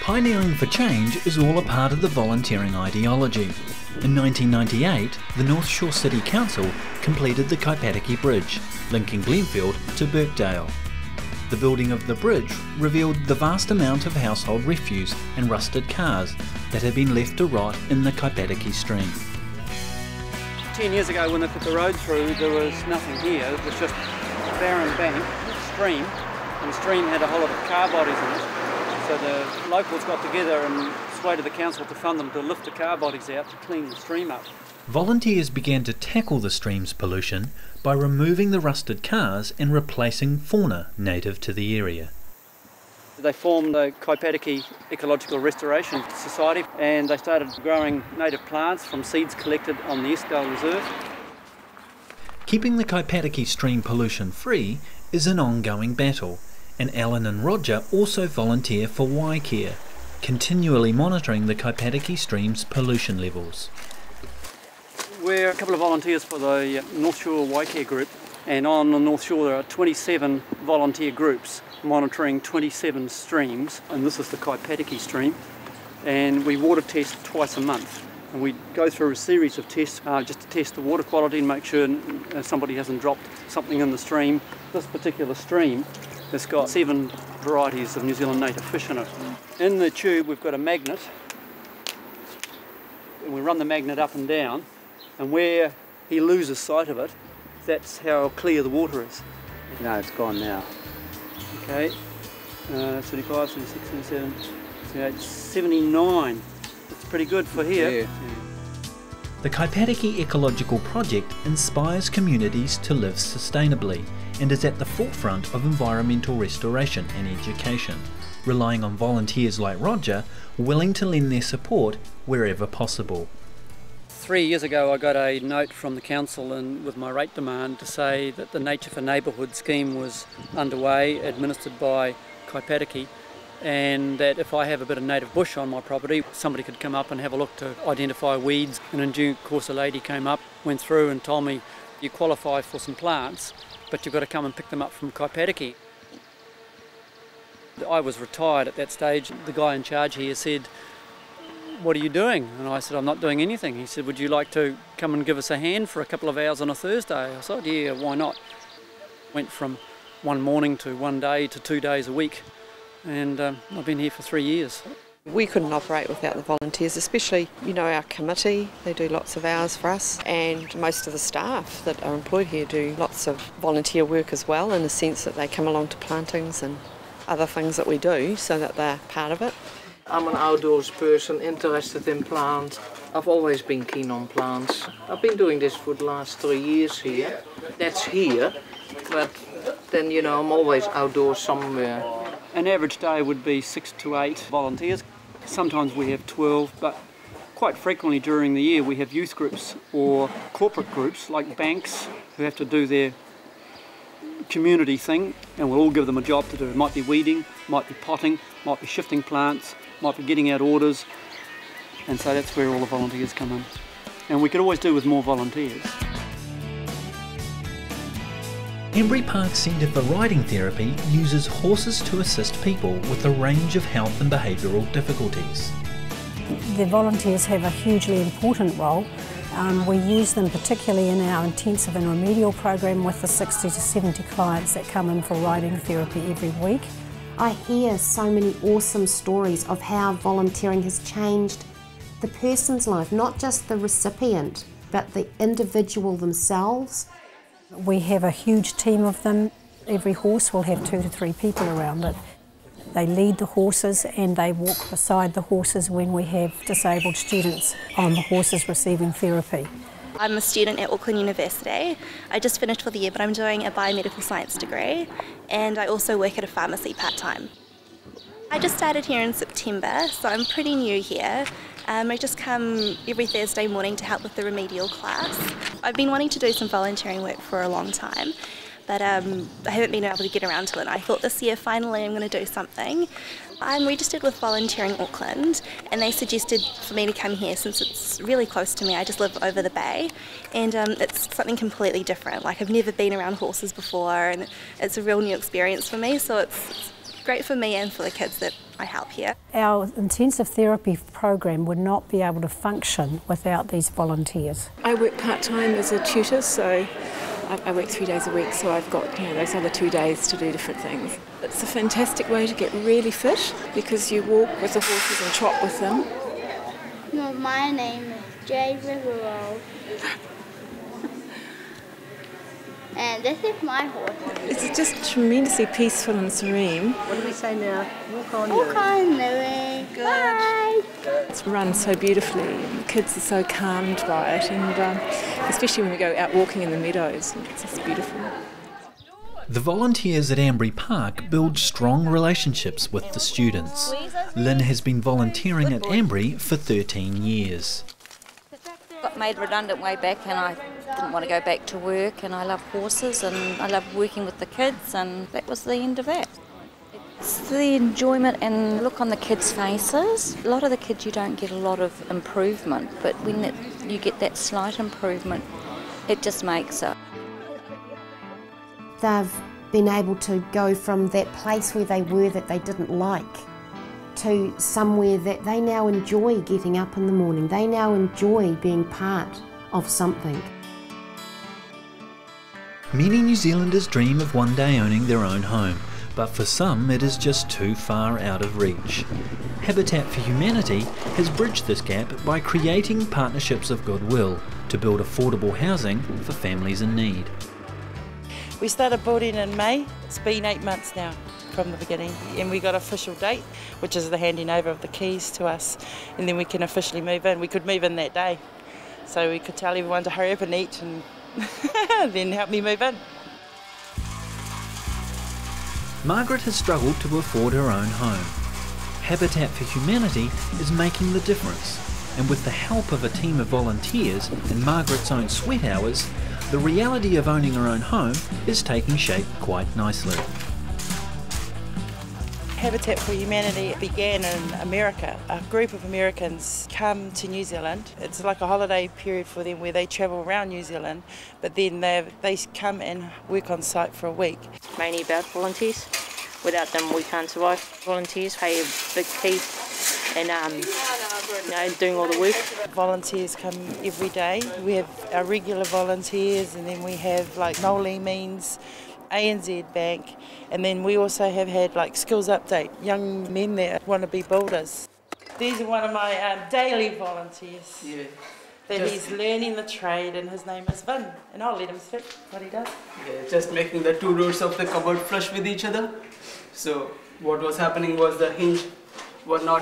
Pioneering for change is all a part of the volunteering ideology. In 1998, the North Shore City Council completed the Kaipatiki Bridge, linking Glenfield to Birkdale. The building of the bridge revealed the vast amount of household refuse and rusted cars that had been left to rot in the Kaipatiki stream. 10 years ago when they put the road through, there was nothing here. It was just a barren bank, stream, and the stream had a whole lot of car bodies in it. So the locals got together and persuaded the council to fund them to lift the car bodies out to clean the stream up. Volunteers began to tackle the stream's pollution by removing the rusted cars and replacing fauna native to the area. They formed the Kaipatiki Ecological Restoration Society and they started growing native plants from seeds collected on the Eskdale Reserve. Keeping the Kaipatiki stream pollution free is an ongoing battle, and Alan and Roger also volunteer for Waicare, continually monitoring the Kaipatiki stream's pollution levels. We're a couple of volunteers for the North Shore Waicare group, and on the North Shore there are 27 volunteer groups monitoring 27 streams, and this is the Kaipatiki stream, and we water test twice a month. And we go through a series of tests just to test the water quality and make sure somebody hasn't dropped something in the stream. This particular stream has got 7 varieties of New Zealand native fish in it. In the tube we've got a magnet, and we run the magnet up and down, and where he loses sight of it, that's how clear the water is. No, it's gone now. Okay, 75, 76, 77, 78, 79. That's pretty good for here. Yeah. The Kaipatiki Ecological Project inspires communities to live sustainably and is at the forefront of environmental restoration and education, relying on volunteers like Roger, willing to lend their support wherever possible. 3 years ago I got a note from the council and with my rate demand to say that the Nature for Neighbourhood scheme was underway, administered by Kaipatiki, and that if I have a bit of native bush on my property, somebody could come up and have a look to identify weeds. And in due course a lady came up, went through and told me, you qualify for some plants, but you've got to come and pick them up from Kaipatiki. I was retired at that stage. The guy in charge here said, what are you doing? And I said, I'm not doing anything. He said, would you like to come and give us a hand for a couple of hours on a Thursday? I said, yeah, why not? Went from one morning to one day to 2 days a week, and I've been here for 3 years. We couldn't operate without the volunteers, especially, our committee. They do lots of hours for us, and most of the staff that are employed here do lots of volunteer work as well, in the sense that they come along to plantings and other things that we do so that they're part of it. I'm an outdoors person, interested in plants. I've always been keen on plants. I've been doing this for the last 3 years here. That's here, but then, I'm always outdoors somewhere. An average day would be 6 to 8 volunteers. Sometimes we have 12, but quite frequently during the year we have youth groups or corporate groups like banks who have to do their community thing, and we'll all give them a job to do. It might be weeding, might be potting, might be shifting plants, might be getting out orders, and so that's where all the volunteers come in. And we could always do with more volunteers. Embry Park Centre for Riding Therapy uses horses to assist people with a range of health and behavioural difficulties. The volunteers have a hugely important role. We use them particularly in our intensive and remedial program with the 60 to 70 clients that come in for riding therapy every week. I hear so many awesome stories of how volunteering has changed the person's life, not just the recipient, but the individual themselves. We have a huge team of them. Every horse will have 2 to 3 people around it. They lead the horses and they walk beside the horses when we have disabled students on the horses receiving therapy. I'm a student at Auckland University. I just finished for the year, but I'm doing a biomedical science degree, and I also work at a pharmacy part-time. I just started here in September, so I'm pretty new here. I just come every Thursday morning to help with the remedial class. I've been wanting to do some volunteering work for a long time, but I haven't been able to get around to it. I thought this year finally I'm going to do something. I'm registered with Volunteering Auckland, and they suggested for me to come here since it's really close to me. I just live over the bay, and it's something completely different. Like, I've never been around horses before, and it's a real new experience for me, so it's great for me and for the kids that I help here. Our intensive therapy program would not be able to function without these volunteers. I work part-time as a tutor, so I work 3 days a week, so I've got those other 2 days to do different things. It's a fantastic way to get really fit because you walk with the horses and trot with them. No, my name is Jay Rivero. And this is my horse. It's just tremendously peaceful and serene. What do we say now? Walk on, Walk on, Louie. Good. Bye. It's run so beautifully. The kids are so calmed by it, and especially when we go out walking in the meadows, it's just beautiful. The volunteers at Ambury Park build strong relationships with the students. Lynn has been volunteering at Ambury for 13 years. Got made redundant way back and I didn't want to go back to work, and I love horses and I love working with the kids, and that was the end of that. It's the enjoyment and look on the kids' faces. A lot of the kids you don't get a lot of improvement, but when you get that slight improvement, it just makes it. They've been able to go from that place where they were that they didn't like to somewhere that they now enjoy getting up in the morning. They now enjoy being part of something. Many New Zealanders dream of one day owning their own home, but for some it is just too far out of reach. Habitat for Humanity has bridged this gap by creating partnerships of goodwill to build affordable housing for families in need. We started building in May. It's been 8 months now from the beginning, and we got an official date, which is the handing over of the keys to us, and then we can officially move in. We could move in that day, so we could tell everyone to hurry up and eat and then help me move in. Margaret has struggled to afford her own home. Habitat for Humanity is making the difference, and with the help of a team of volunteers and Margaret's own sweat hours, the reality of owning her own home is taking shape quite nicely. Habitat for Humanity began in America. A group of Americans come to New Zealand. It's like a holiday period for them where they travel around New Zealand, but then they come and work on site for a week. Mainly about volunteers. Without them we can't survive. Volunteers pay a big fee and doing all the work. Volunteers come every day. We have our regular volunteers, and then we have like Noli Means, ANZ Bank, and then we also have had like skills update, young men that want to be builders. These are one of my daily volunteers. Yeah. That he's learning the trade, and his name is Vin, and I'll let him speak what he does. Yeah, just making the two doors of the cupboard flush with each other. So what was happening was the hinge were not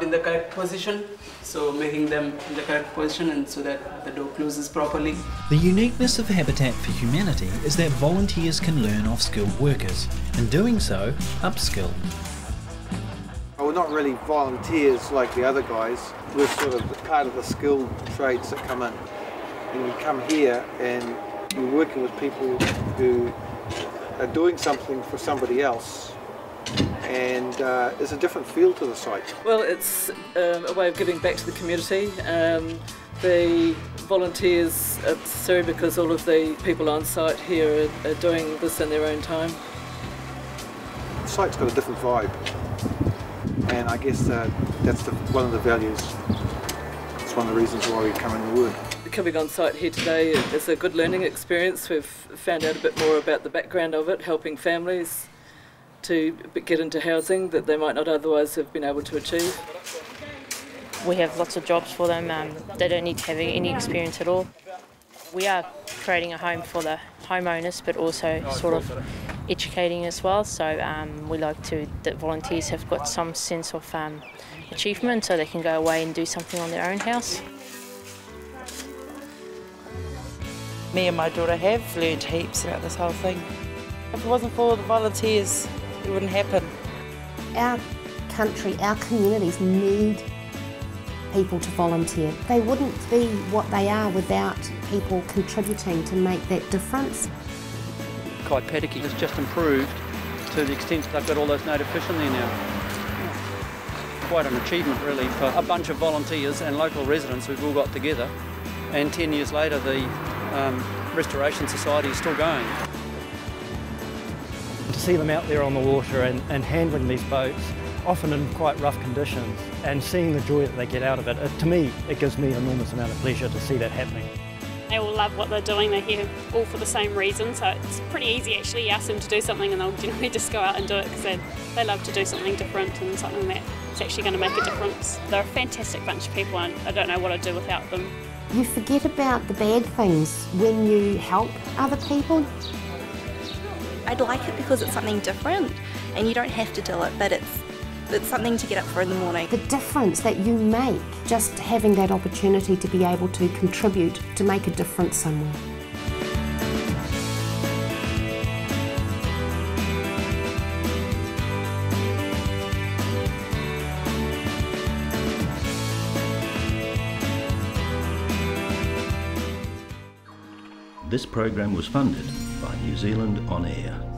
in the correct position, so making them in the correct position and so that the door closes properly. The uniqueness of Habitat for Humanity is that volunteers can learn off skilled workers, and doing so, upskill. We're not really volunteers like the other guys, we're sort of part of the skilled trades that come in. And you come here and you're working with people who are doing something for somebody else, and there's a different feel to the site. Well, it's a way of giving back to the community. The volunteers are necessary because all of the people on site here are doing this in their own time. The site's got a different vibe, and I guess that's one of the values. It's one of the reasons why we come in to work. Coming on site here today is a good learning experience. We've found out a bit more about the background of it, helping families to get into housing that they might not otherwise have been able to achieve. We have lots of jobs for them. They don't need to have any experience at all. We are creating a home for the homeowners, but also sort of educating as well. So we like that volunteers have got some sense of achievement, so they can go away and do something on their own house. Me and my daughter have learned heaps about this whole thing. If it wasn't for the volunteers, it wouldn't happen. Our country, our communities need people to volunteer. They wouldn't be what they are without people contributing to make that difference. Kaipatiki has just improved to the extent that they've got all those native fish in there now. Quite an achievement really for a bunch of volunteers and local residents who've all got together, and 10 years later the Restoration Society is still going. To to see them out there on the water and handling these boats, often in quite rough conditions, and seeing the joy that they get out of it, to me, it gives me an enormous amount of pleasure to see that happening. They all love what they're doing, they're here all for the same reason, so it's pretty easy actually. You ask them to do something and they'll generally just go out and do it because they love to do something different and something that's actually going to make a difference. They're a fantastic bunch of people and I don't know what I'd do without them. You forget about the bad things when you help other people. I'd like it because it's something different and you don't have to do it, but it's something to get up for in the morning. The difference that you make, just having that opportunity to be able to contribute, to make a difference somewhere. This program was funded by New Zealand On Air.